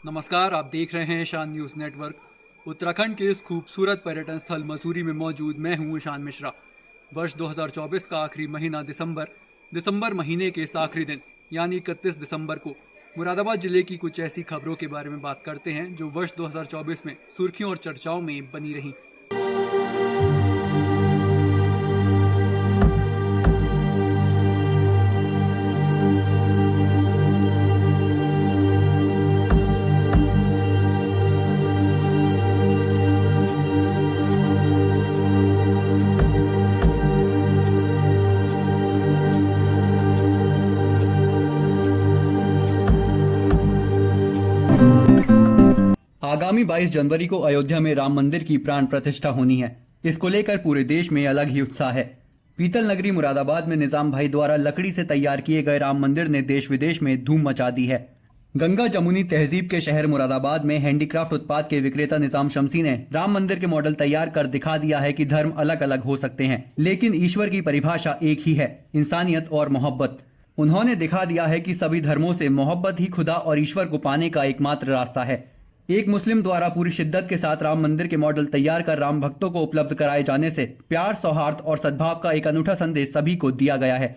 नमस्कार, आप देख रहे हैं ईशान न्यूज़ नेटवर्क। उत्तराखंड के इस खूबसूरत पर्यटन स्थल मसूरी में मौजूद मैं हूं ईशान मिश्रा। वर्ष 2024 का आखिरी महीना दिसंबर महीने के इस आखिरी दिन यानी 31 दिसंबर को मुरादाबाद जिले की कुछ ऐसी खबरों के बारे में बात करते हैं जो वर्ष 2024 में सुर्खियों और चर्चाओं में बनी रहीं। आगामी 22 जनवरी को अयोध्या में राम मंदिर की प्राण प्रतिष्ठा होनी है। इसको लेकर पूरे देश में अलग ही उत्साह है। पीतल नगरी मुरादाबाद में निजाम भाई द्वारा लकड़ी से तैयार किए गए राम मंदिर ने देश विदेश में धूम मचा दी है। गंगा जमुनी तहजीब के शहर मुरादाबाद में हैंडीक्राफ्ट उत्पाद के विक्रेता निजाम शमसी ने राम मंदिर के मॉडल तैयार कर दिखा दिया है कि धर्म अलग अलग हो सकते हैं, लेकिन ईश्वर की परिभाषा एक ही है, इंसानियत और मोहब्बत। उन्होंने दिखा दिया है कि सभी धर्मों से मोहब्बत ही खुदा और ईश्वर को पाने का एकमात्र रास्ता है। एक मुस्लिम द्वारा पूरी शिद्दत के साथ राम मंदिर के मॉडल तैयार कर राम भक्तों को उपलब्ध कराए जाने से प्यार, सौहार्द और सद्भाव का एक अनूठा संदेश सभी को दिया गया है।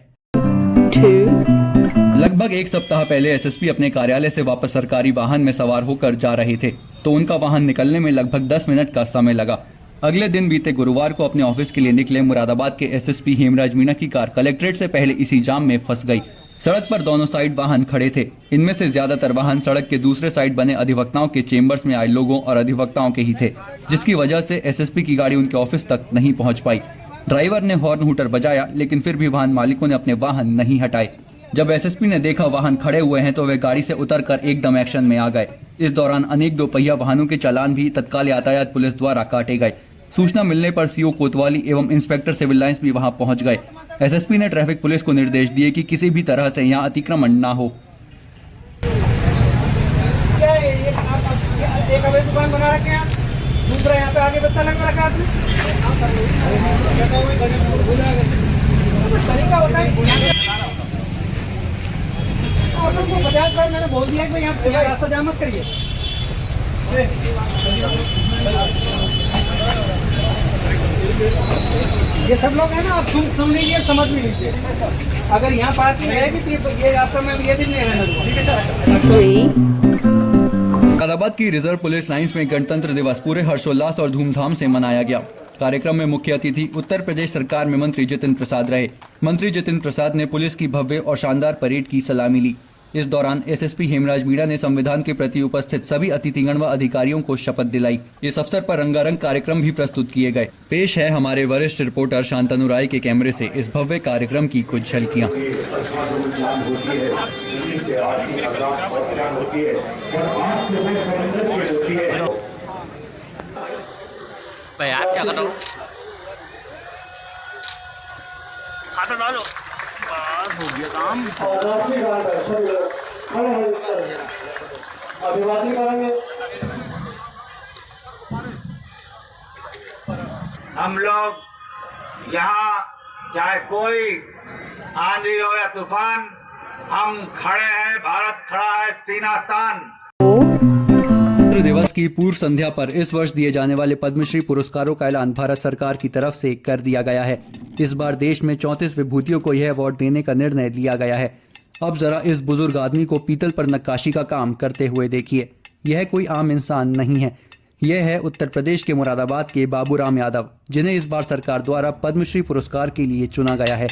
लगभग एक सप्ताह पहले एसएसपी अपने कार्यालय से वापस सरकारी वाहन में सवार होकर जा रहे थे तो उनका वाहन निकलने में लगभग 10 मिनट का समय लगा। अगले दिन बीते गुरुवार को अपने ऑफिस के लिए निकले मुरादाबाद के एसएसपी हेमराज मीणा की कार कलेक्ट्रेट से पहले इसी जाम में फंस गई। सड़क पर दोनों साइड वाहन खड़े थे। इनमें से ज्यादातर वाहन सड़क के दूसरे साइड बने अधिवक्ताओं के चेंबर्स में आए लोगों और अधिवक्ताओं के ही थे, जिसकी वजह से एसएसपी की गाड़ी उनके ऑफिस तक नहीं पहुंच पाई। ड्राइवर ने हॉर्न हूटर बजाया, लेकिन फिर भी वाहन मालिकों ने अपने वाहन नहीं हटाए। जब एसएसपी ने देखा वाहन खड़े हुए हैं तो वे गाड़ी से उतरकर एकदम एक्शन में आ गए। इस दौरान अनेक दोपहिया वाहनों के चालान भी तत्काल यातायात पुलिस द्वारा काटे गए। सूचना मिलने पर सीओ कोतवाली एवं इंस्पेक्टर सिविल लाइंस भी वहां पहुंच गए। एसएसपी ने ट्रैफिक पुलिस को निर्देश दिए कि किसी भी तरह से यहां अतिक्रमण न हो। एक अभी दुकान बना रखे हैं, दूसरा यहाँ पे आगे बस्ता लगा रखा है। तरीका होता है और लोगों को 50 बार मैंने बोल दिया कि भाई यहाँ रास्ता जाम मत करिए। ये सब लोग हैं ना, आप सुन लीजिए, समझ भी लीजिए। अगर यहाँ पार्किंग रहेगी तो ये आपका मैं ये भी नहीं रहने दूंगा। मुरादाबाद की रिजर्व पुलिस लाइंस में गणतंत्र दिवस पूरे हर्षोल्लास और धूमधाम से मनाया गया। कार्यक्रम में मुख्य अतिथि उत्तर प्रदेश सरकार में मंत्री जितेंद्र प्रसाद रहे। मंत्री जितेंद्र प्रसाद ने पुलिस की भव्य और शानदार परेड की सलामी ली। इस दौरान एसएसपी हेमराज मीणा ने संविधान के प्रति उपस्थित सभी अतिथिगण व अधिकारियों को शपथ दिलाई। इस अवसर पर रंगारंग कार्यक्रम भी प्रस्तुत किए गए। पेश है हमारे वरिष्ठ रिपोर्टर शांतनु राय के कैमरे से इस भव्य कार्यक्रम की कुछ झलकियां। यार क्या कर रहा हूँ? खाता डालो, बस हो गया काम। अभिवादन करेंगे हम लोग यहाँ, चाहे कोई आंधी हो या तूफान, हम खड़े हैं। भारत खड़ा है सीना तान। गणतंत्र दिवस की पूर्व संध्या पर इस वर्ष दिए जाने वाले पद्मश्री पुरस्कारों का ऐलान भारत सरकार की तरफ से कर दिया गया है। इस बार देश में 34 विभूतियों को यह अवार्ड देने का निर्णय लिया गया है। अब जरा इस बुजुर्ग आदमी को पीतल पर नक्काशी का काम करते हुए देखिए। यह कोई आम इंसान नहीं है, यह है उत्तर प्रदेश के मुरादाबाद के बाबूराम यादव, जिन्हें इस बार सरकार द्वारा पद्मश्री पुरस्कार के लिए चुना गया है।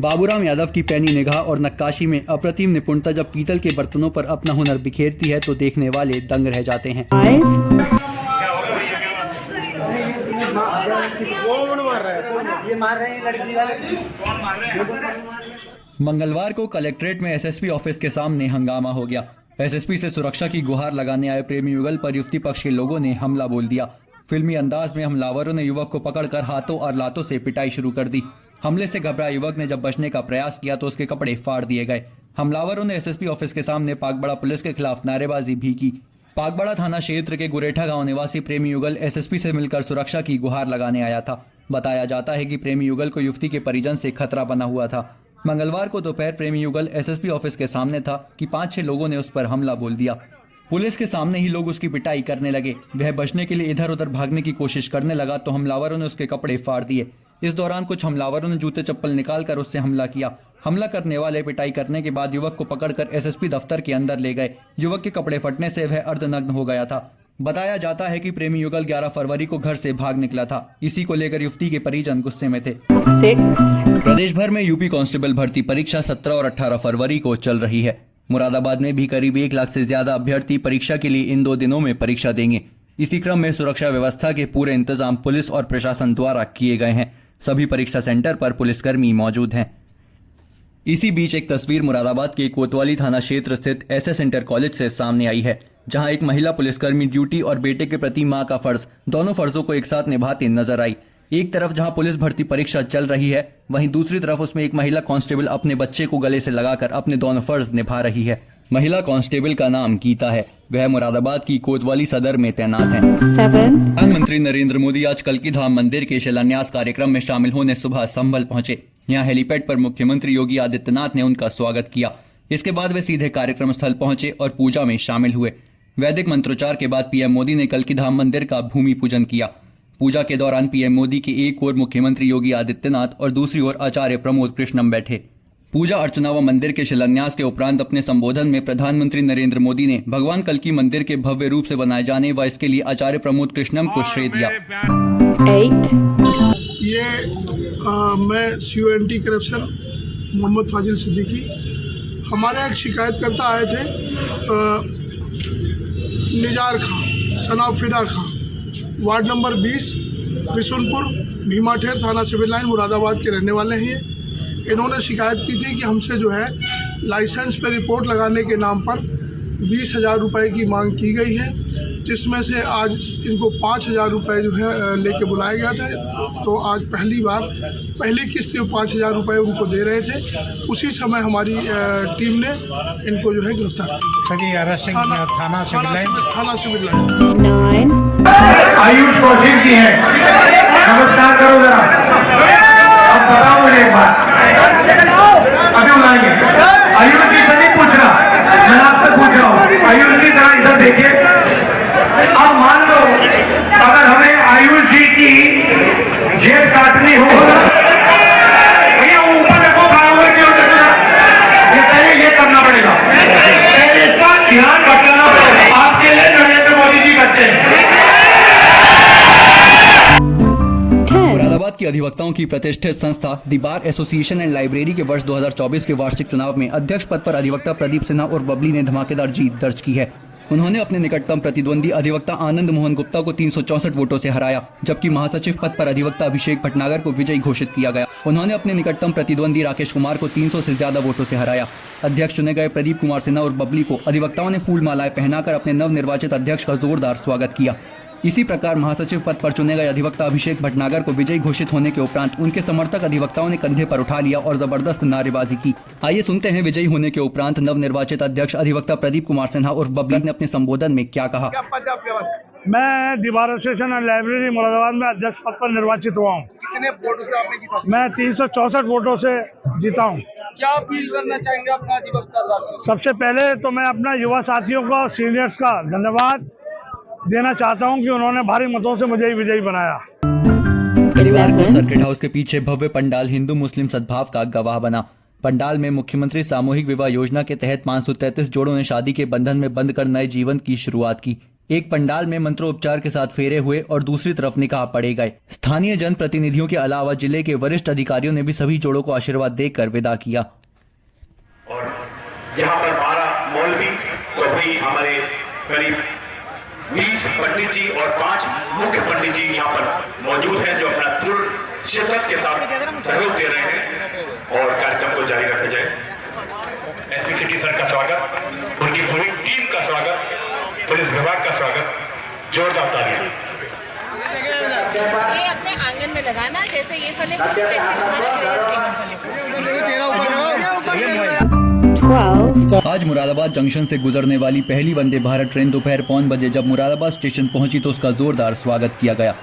बाबूराम यादव की पैनी निगाह और नक्काशी में अप्रतिम निपुणता जब पीतल के बर्तनों पर अपना हुनर बिखेरती है तो देखने वाले दंग रह जाते हैं। मंगलवार को कलेक्ट्रेट में एसएसपी ऑफिस के सामने हंगामा हो गया। एसएसपी से सुरक्षा की गुहार लगाने आए प्रेमी युगल पर युवती पक्ष के लोगों ने हमला बोल दिया। फिल्मी अंदाज में हमलावरों ने युवक को पकड़कर हाथों और लातों से पिटाई शुरू कर दी। हमले से घबराए युवक ने जब बचने का प्रयास किया तो उसके कपड़े फाड़ दिए गए। हमलावरों ने एसएसपी ऑफिस के सामने पागबड़ा पुलिस के खिलाफ नारेबाजी भी की। पागबड़ा थाना क्षेत्र के गुरेठा गांव निवासी प्रेमी युगल एसएसपी से मिलकर सुरक्षा की गुहार लगाने आया था। बताया जाता है कि प्रेमी युगल को युवती के परिजन से खतरा बना हुआ था। मंगलवार को दोपहर प्रेमी युगल एसएसपी ऑफिस के सामने था कि 5-6 लोगों ने उस पर हमला बोल दिया। पुलिस के सामने ही लोग उसकी पिटाई करने लगे। वह बचने के लिए इधर उधर भागने की कोशिश करने लगा तो हमलावरों ने उसके कपड़े फाड़ दिए। इस दौरान कुछ हमलावरों ने जूते चप्पल निकालकर उससे हमला किया। हमला करने वाले पिटाई करने के बाद युवक को पकड़कर एसएसपी दफ्तर के अंदर ले गए। युवक के कपड़े फटने से वह अर्धनग्न हो गया था। बताया जाता है कि प्रेमी युगल 11 फरवरी को घर से भाग निकला था। इसी को लेकर युवती के परिजन गुस्से में थे। प्रदेश भर में यूपी कांस्टेबल भर्ती परीक्षा 17 और 18 फरवरी को चल रही है। मुरादाबाद में भी करीब 1 लाख से ज्यादा अभ्यर्थी परीक्षा के लिए इन 2 दिनों में परीक्षा देंगे। इसी क्रम में सुरक्षा व्यवस्था के पूरे इंतजाम पुलिस और प्रशासन द्वारा किए गए हैं। सभी परीक्षा सेंटर पर पुलिसकर्मी मौजूद हैं। इसी बीच एक तस्वीर मुरादाबाद के कोतवाली थाना क्षेत्र स्थित एसएस इंटर कॉलेज से सामने आई है, जहां एक महिला पुलिसकर्मी ड्यूटी और बेटे के प्रति मां का फर्ज, दोनों फर्जों को एक साथ निभाती नजर आई। एक तरफ जहां पुलिस भर्ती परीक्षा चल रही है, वहीं दूसरी तरफ उसमें एक महिला कांस्टेबल अपने बच्चे को गले से लगाकर अपने दोनों फर्ज निभा रही है। महिला कांस्टेबल का नाम गीता है। वह मुरादाबाद की कोतवाली सदर में तैनात है। प्रधानमंत्री नरेंद्र मोदी आज कल्की धाम मंदिर के शिलान्यास कार्यक्रम में शामिल होने सुबह संभल पहुंचे। यहां हेलीपैड पर मुख्यमंत्री योगी आदित्यनाथ ने उनका स्वागत किया। इसके बाद वे सीधे कार्यक्रम स्थल पहुंचे और पूजा में शामिल हुए। वैदिक मंत्रोच्चार के बाद पीएम मोदी ने कल्की धाम मंदिर का भूमि पूजन किया। पूजा के दौरान पीएम मोदी की एक ओर मुख्यमंत्री योगी आदित्यनाथ और दूसरी ओर आचार्य प्रमोद कृष्णम बैठे। पूजा अर्चना व मंदिर के शिलान्यास के उपरांत अपने संबोधन में प्रधानमंत्री नरेंद्र मोदी ने भगवान कल्की मंदिर के भव्य रूप से बनाए जाने व इसके लिए आचार्य प्रमोद कृष्णम को श्रेय दिया। मैं CONT करप्शन मोहम्मद फाजिल सिद्दीकी, हमारे एक शिकायतकर्ता आए थे निजार खां सनाब फिदा खां, वार्ड नंबर 20 बिशुनपुर भीमाठेर थाना सिविल लाइन मुरादाबाद के रहने वाले हैं। इन्होंने शिकायत की थी कि हमसे जो है लाइसेंस पर रिपोर्ट लगाने के नाम पर 20,000 रुपये की मांग की गई है, जिसमें से आज इनको 5,000 रुपये जो है लेके बुलाया गया था। तो आज पहली किस्त 5,000 रुपये उनको दे रहे थे। उसी समय हमारी टीम ने इनको जो है गिरफ्तार किया। थाना सिविल लाइन। आयुष कौशिक जी है, नमस्कार करो जरा। अब बताओ मुझे एक बात, अभी बुलाएंगे। आयुष जी से नहीं पूछ रहा, मैं आपसे पूछ रहा हूँ। आयुष जी जरा इधर देखिए। अब मान लो अगर हमें आयुष जी की जेब काटनी हो, भैया ऊपर देखो, ये करना पड़ेगा। इसका ध्यान रखना आपके लिए नरेंद्र मोदी जी करते हैं। मुरादाबाद की अधिवक्ताओं की प्रतिष्ठित संस्था दी बार एसोसिएशन एंड लाइब्रेरी के वर्ष 2024 के वार्षिक चुनाव में अध्यक्ष पद पर अधिवक्ता प्रदीप सिन्हा और बबली ने धमाकेदार जीत दर्ज की है। उन्होंने अपने निकटतम प्रतिद्वंदी अधिवक्ता आनंद मोहन गुप्ता को 364 वोटों से हराया, जबकि महासचिव पद पर अधिवक्ता अभिषेक भटनागर को विजयी घोषित किया गया। उन्होंने अपने निकटतम प्रतिद्वंदी राकेश कुमार को 300 से ज्यादा वोटों से हराया। अध्यक्ष चुने गए प्रदीप कुमार सिन्हा और बबली को अधिवक्ताओं ने फूल मालाएं पहनाकर अपने नवनिर्वाचित अध्यक्ष का जोरदार स्वागत किया। इसी प्रकार महासचिव पद पर चुने गए अधिवक्ता अभिषेक भटनागर को विजयी घोषित होने के उपरांत उनके समर्थक अधिवक्ताओं ने कंधे पर उठा लिया और जबरदस्त नारेबाजी की। आइए सुनते हैं विजयी होने के उपरांत नवनिर्वाचित अध्यक्ष अधिवक्ता प्रदीप कुमार सिन्हा और बबली ने अपने संबोधन में क्या कहा। मैं the bar association and library Moradabad में अध्यक्ष पद पर निर्वाचित हुआ हूँ। कितने वोटों से आपने जीता? मैं 364 वोटों से जीता हूँ। क्या अपील करना चाहेंगे अपना अधिवक्ता साथियों? सबसे पहले तो मैं अपना युवा साथियों का और सीनियर्स का धन्यवाद देना चाहता हूं कि उन्होंने भारी मतों से मुझे विजयी बनाया। शनिवार को सर्किट हाउस के पीछे भव्य पंडाल हिंदू मुस्लिम सद्भाव का गवाह बना। पंडाल में मुख्यमंत्री सामूहिक विवाह योजना के तहत 533 जोड़ों ने शादी के बंधन में बंध कर नए जीवन की शुरुआत की। एक पंडाल में मंत्रोपचार के साथ फेरे हुए और दूसरी तरफ निकाह पढ़े गए। स्थानीय जनप्रतिनिधियों के अलावा जिले के वरिष्ठ अधिकारियों ने भी सभी जोड़ों को आशीर्वाद देकर विदा किया। और यहाँ पर 12 मौलवी तो भाई हमारे करीब 20 पंडित जी और 5 मुख्य पंडित जी यहाँ पर मौजूद हैं, जो अपना पूर्ण शिद्दत के साथ सहयोग दे रहे हैं और कार्यक्रम को जारी रखा जाए। एसपी सिटी सर का स्वागत, उनकी पूरी टीम का स्वागत, पुलिस विभाग का स्वागत, जोरदार तालियां। ये अपने आंगन में लगाना, जैसे ये फले आज मुरादाबाद जंक्शन से गुजरने वाली पहली वंदे भारत ट्रेन दोपहर 5 बजे जब मुरादाबाद स्टेशन पहुंची तो उसका जोरदार स्वागत किया गया।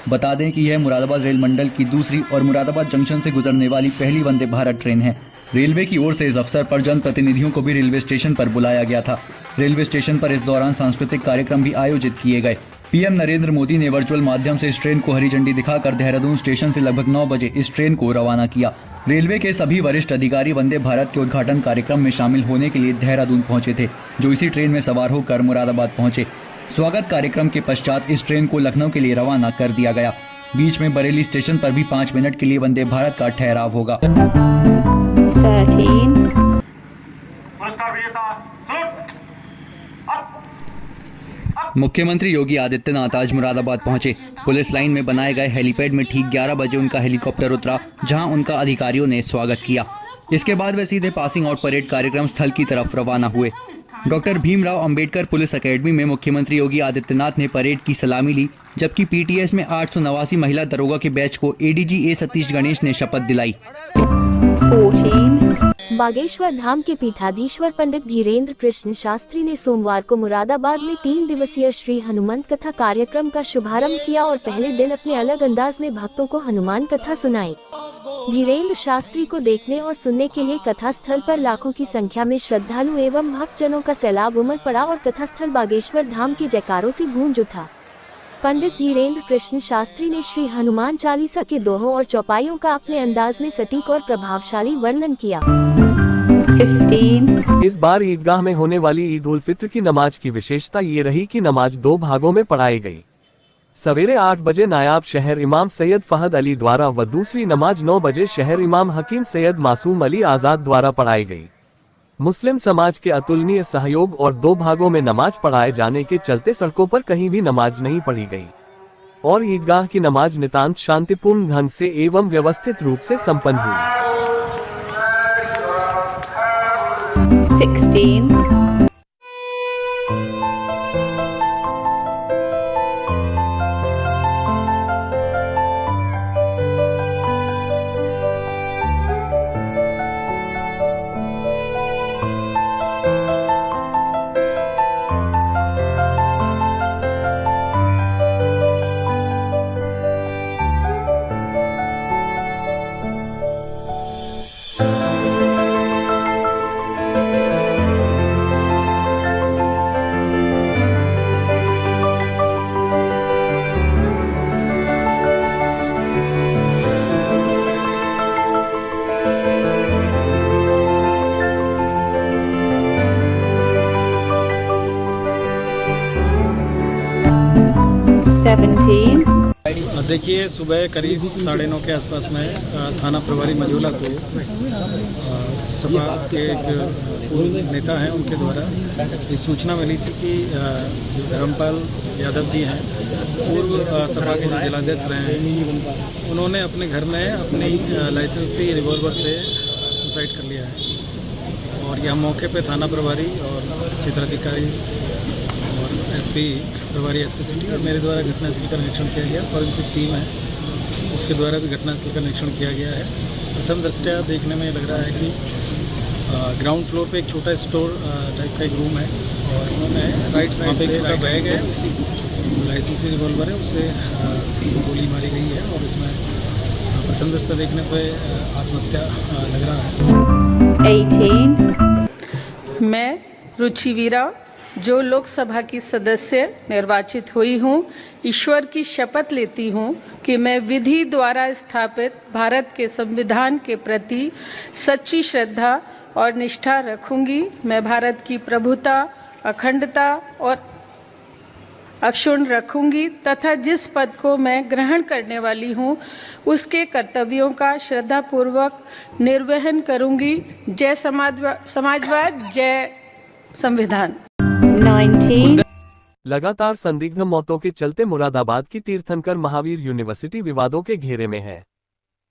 बता दें कि यह मुरादाबाद रेल मंडल की दूसरी और मुरादाबाद जंक्शन से गुजरने वाली पहली वंदे भारत ट्रेन है। रेलवे की ओर से इस अवसर पर जनप्रतिनिधियों को भी रेलवे स्टेशन पर बुलाया गया था। रेलवे स्टेशन पर इस दौरान सांस्कृतिक कार्यक्रम भी आयोजित किए गए। पीएम नरेंद्र मोदी ने वर्चुअल माध्यम से इस ट्रेन को हरी झंडी दिखाकर देहरादून स्टेशन से लगभग 9 बजे इस ट्रेन को रवाना किया। रेलवे के सभी वरिष्ठ अधिकारी वंदे भारत के उद्घाटन कार्यक्रम में शामिल होने के लिए देहरादून पहुंचे थे, जो इसी ट्रेन में सवार होकर मुरादाबाद पहुंचे। स्वागत कार्यक्रम के पश्चात इस ट्रेन को लखनऊ के लिए रवाना कर दिया गया। बीच में बरेली स्टेशन पर भी 5 मिनट के लिए वंदे भारत का ठहराव होगा। 13 मुख्यमंत्री योगी आदित्यनाथ आज मुरादाबाद पहुंचे। पुलिस लाइन में बनाए गए हेलीपैड में ठीक 11 बजे उनका हेलीकॉप्टर उतरा, जहां उनका अधिकारियों ने स्वागत किया। इसके बाद वे सीधे पासिंग आउट परेड कार्यक्रम स्थल की तरफ रवाना हुए। Doctor Bhimrao Ambedkar police academy में मुख्यमंत्री योगी आदित्यनाथ ने परेड की सलामी ली, जबकि पीटीएस में 889 महिला दरोगा के बैच को एडीजी ए सतीश गणेश ने शपथ दिलाई। 14 बागेश्वर धाम के पीठाधीश्वर पंडित धीरेन्द्र कृष्ण शास्त्री ने सोमवार को मुरादाबाद में 3 दिवसीय श्री हनुमंत कथा कार्यक्रम का शुभारंभ किया और पहले दिन अपने अलग अंदाज में भक्तों को हनुमान कथा सुनाई। धीरेन्द्र शास्त्री को देखने और सुनने के लिए कथा स्थल पर लाखों की संख्या में श्रद्धालु एवं भक्तजनों का सैलाब उमड़ पड़ा और कथा स्थल बागेश्वर धाम के जयकारों से गूंज उठा। पंडित धीरेन्द्र कृष्ण शास्त्री ने श्री हनुमान चालीसा के दोहों और चौपाइयों का अपने अंदाज में सटीक और प्रभावशाली वर्णन किया। 15 इस बार ईदगाह में होने वाली ईद उल फित्र की नमाज की विशेषता ये रही कि नमाज 2 भागों में पढ़ाई गई। सवेरे 8 बजे नायाब शहर इमाम सैयद फहद अली द्वारा व दूसरी नमाज 9 बजे शहर इमाम हकीम सैयद मासूम अली आजाद द्वारा पढ़ाई गई। मुस्लिम समाज के अतुलनीय सहयोग और 2 भागों में नमाज पढ़ाए जाने के चलते सड़कों पर कहीं भी नमाज नहीं पढ़ी गई और ईदगाह की नमाज नितांत शांतिपूर्ण ढंग से एवं व्यवस्थित रूप से संपन्न हुई। 16 17 देखिए, सुबह करीब 9:30 के आसपास में थाना प्रभारी मझोला को सपा के एक पूर्व नेता हैं उनके द्वारा इस सूचना मिली थी कि जो धर्मपाल यादव जी हैं, पूर्व सपा के जो जिलाध्यक्ष रहे हैं, उन्होंने अपने घर में अपनी लाइसेंसी रिवॉल्वर से सुसाइड कर लिया है। और यहाँ मौके पे थाना प्रभारी और क्षेत्राधिकारी और एसपी प्रभारी एसपी सिटी और मेरे द्वारा घटनास्थल का निरीक्षण किया गया। फॉरेंसिक टीम है, उसके द्वारा भी घटनास्थल का निरीक्षण किया गया है। प्रथम दृष्टया देखने में लग रहा है कि ग्राउंड फ्लोर पे एक छोटा स्टोर टाइप का एक रूम है और उन्होंने राइट साइड पे एक छोटा बैग है, उसी लाइसेंसी रिवॉल्वर है, उससे गोली मारी गई है और इसमें प्रथम दृष्टया देखने पे आत्महत्या लग रहा है। 18 मैं रुचि वीरा, जो लोकसभा की सदस्य निर्वाचित हुई हूँ, ईश्वर की शपथ लेती हूँ कि मैं विधि द्वारा स्थापित भारत के संविधान के प्रति सच्ची श्रद्धा और निष्ठा रखूंगी। मैं भारत की प्रभुता, अखंडता और अक्षुण्ण रखूंगी तथा जिस पद को मैं ग्रहण करने वाली हूँ उसके कर्तव्यों का श्रद्धापूर्वक निर्वहन करूंगी। जय समाजवाद, जय संविधान। 19 लगातार संदिग्ध मौतों के चलते मुरादाबाद की तीर्थंकर महावीर यूनिवर्सिटी विवादों के घेरे में है।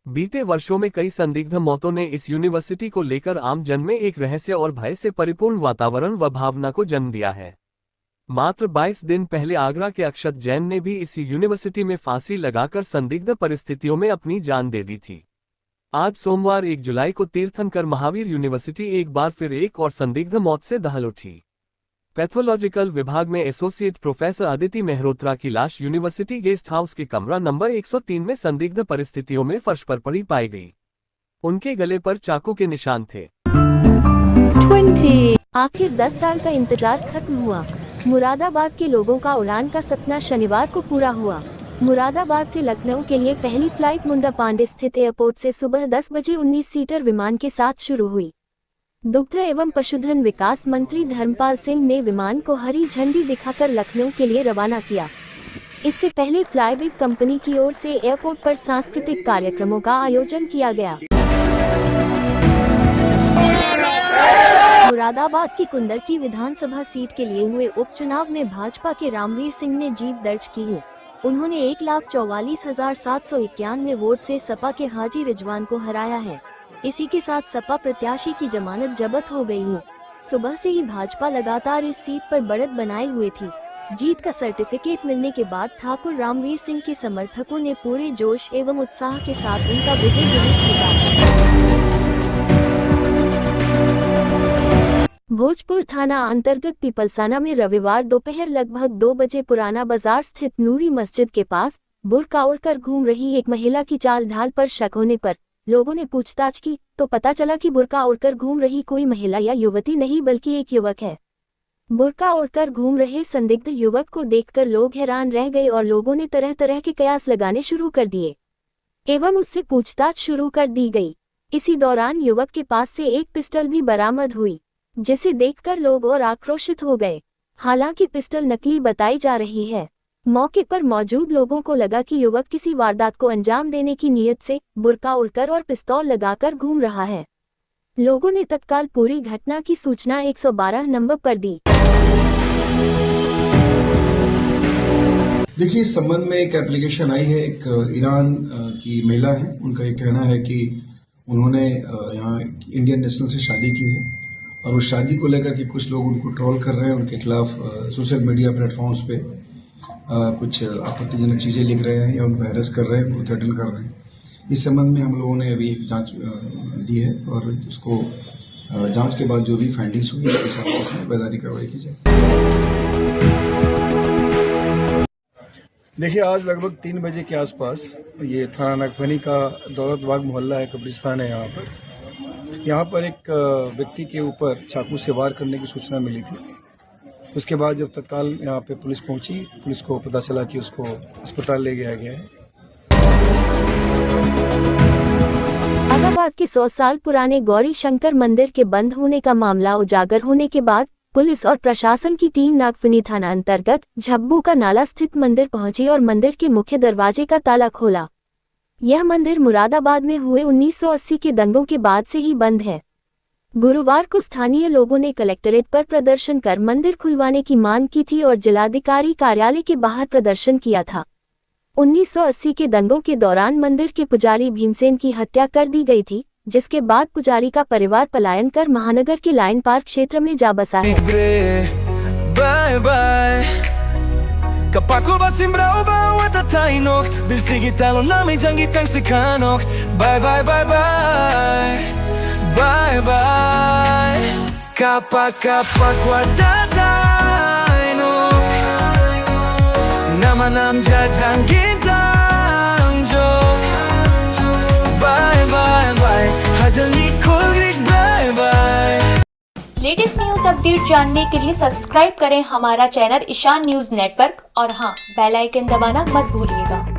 बीते वर्षों में कई संदिग्ध मौतों ने इस यूनिवर्सिटी को लेकर आम जन में एक रहस्य और भय से परिपूर्ण वातावरण व भावना को जन्म दिया है। मात्र 22 दिन पहले आगरा के अक्षत जैन ने भी इसी यूनिवर्सिटी में फांसी लगाकर संदिग्ध परिस्थितियों में अपनी जान दे दी थी। आज सोमवार 1 जुलाई को तीर्थंकर महावीर यूनिवर्सिटी एक बार फिर एक और संदिग्ध मौत से दहल उठी। पैथोलॉजिकल विभाग में एसोसिएट प्रोफेसर अदिति मेहरोत्रा की लाश यूनिवर्सिटी गेस्ट हाउस के कमरा नंबर 103 में संदिग्ध परिस्थितियों में फर्श पर पड़ी पाई गई। उनके गले पर चाकू के निशान थे। 20 आखिर 10 साल का इंतजार खत्म हुआ। मुरादाबाद के लोगों का उड़ान का सपना शनिवार को पूरा हुआ। मुरादाबाद से लखनऊ के लिए पहली फ्लाइट मुंडा पांडे स्थित एयरपोर्ट से सुबह 10 बजे 19 सीटर विमान के साथ शुरू हुई। दुग्ध एवं पशुधन विकास मंत्री धर्मपाल सिंह ने विमान को हरी झंडी दिखाकर लखनऊ के लिए रवाना किया। इससे पहले फ्लाईबिग कंपनी की ओर से एयरपोर्ट पर सांस्कृतिक कार्यक्रमों का आयोजन किया गया। मुरादाबाद की कुंदर की विधानसभा सीट के लिए हुए उपचुनाव में भाजपा के रामवीर सिंह ने जीत दर्ज की है। उन्होंने 1,44,791 वोट से सपा के हाजी रिजवान को हराया है। इसी के साथ सपा प्रत्याशी की जमानत जब्त हो गई है। सुबह से ही भाजपा लगातार इस सीट पर बढ़त बनाए हुए थी। जीत का सर्टिफिकेट मिलने के बाद ठाकुर रामवीर सिंह के समर्थकों ने पूरे जोश एवं उत्साह के साथ उनका विजय जुलूस निकाला। भोजपुर थाना अंतर्गत पीपलसाना में रविवार दोपहर लगभग 2 बजे पुराना बाजार स्थित नूरी मस्जिद के पास बुर्का ओढ़कर घूम रही एक महिला की चाल ढाल पर शक होने पर लोगों ने पूछताछ की तो पता चला कि बुर्का ओढ़कर घूम रही कोई महिला या युवती नहीं बल्कि एक युवक है। बुर्का ओढ़कर घूम रहे संदिग्ध युवक को देखकर लोग हैरान रह गए और लोगों ने तरह तरह के कयास लगाने शुरू कर दिए एवं उससे पूछताछ शुरू कर दी गई। इसी दौरान युवक के पास से एक पिस्टल भी बरामद हुई, जिसे देखकर लोग और आक्रोशित हो गए। हालांकि पिस्टल नकली बताई जा रही है। मौके पर मौजूद लोगों को लगा कि युवक किसी वारदात को अंजाम देने की नीयत से बुर्का ओढ़कर और पिस्तौल लगाकर घूम रहा है। लोगों ने तत्काल पूरी घटना की सूचना 112 नंबर पर दी। देखिए, इस संबंध में एक एप्लीकेशन आई है। एक ईरान की महिला है, उनका ये कहना है कि उन्होंने यहाँ इंडियन नेशनल से शादी की है और उस शादी को लेकर के कुछ लोग उनको ट्रोल कर रहे हैं। उनके खिलाफ सोशल मीडिया प्लेटफॉर्म्स पे कुछ आपत्तिजनक चीज़ें लिख रहे हैं या उनको हैरेस कर रहे हैं, उनको थ्रेटन कर रहे हैं। इस संबंध में हम लोगों ने अभी एक जांच दी है और उसको जांच के बाद जो भी फाइंडिंग्स होंगी उसके हिसाब से वैधानिक कार्रवाई की जाए। देखिए, आज लगभग 3 बजे के आसपास ये थाना नागफनी का दौलत बाग मोहल्ला है, कब्रिस्तान है। यहाँ पर एक व्यक्ति के ऊपर चाकू से वार करने की सूचना मिली थी। उसके बाद जब तत्काल यहाँ पे पुलिस पहुंची, पुलिस को पता चला कि उसको अस्पताल ले गया गया है। मुरादाबाद के 100 साल पुराने गौरी शंकर मंदिर के बंद होने का मामला उजागर होने के बाद पुलिस और प्रशासन की टीम नागफनी थाना अंतर्गत झब्बू का नाला स्थित मंदिर पहुंची और मंदिर के मुख्य दरवाजे का ताला खोला। यह मंदिर मुरादाबाद में हुए 1980 के दंगों के बाद से ही बंद है। गुरुवार को स्थानीय लोगों ने कलेक्ट्रेट पर प्रदर्शन कर मंदिर खुलवाने की मांग की थी और जिलाधिकारी कार्यालय के बाहर प्रदर्शन किया था। 1980 के दंगों के दौरान मंदिर के पुजारी भीमसेन की हत्या कर दी गई थी, जिसके बाद पुजारी का परिवार पलायन कर महानगर के लाइन पार्क क्षेत्र में जा बसा है। Kapag ko ba simbraw bawat atainok Bilsigi talo namin dyan gitang sikanok Bye bye bye bye Bye bye Kapag wata tainok Namanam dyan gitang jok Bye bye bye Hajali kulgrik bye bye। Latest news update जानने के लिए subscribe करें हमारा channel Ishan news network और हाँ, bell icon दबाना मत भूलिएगा।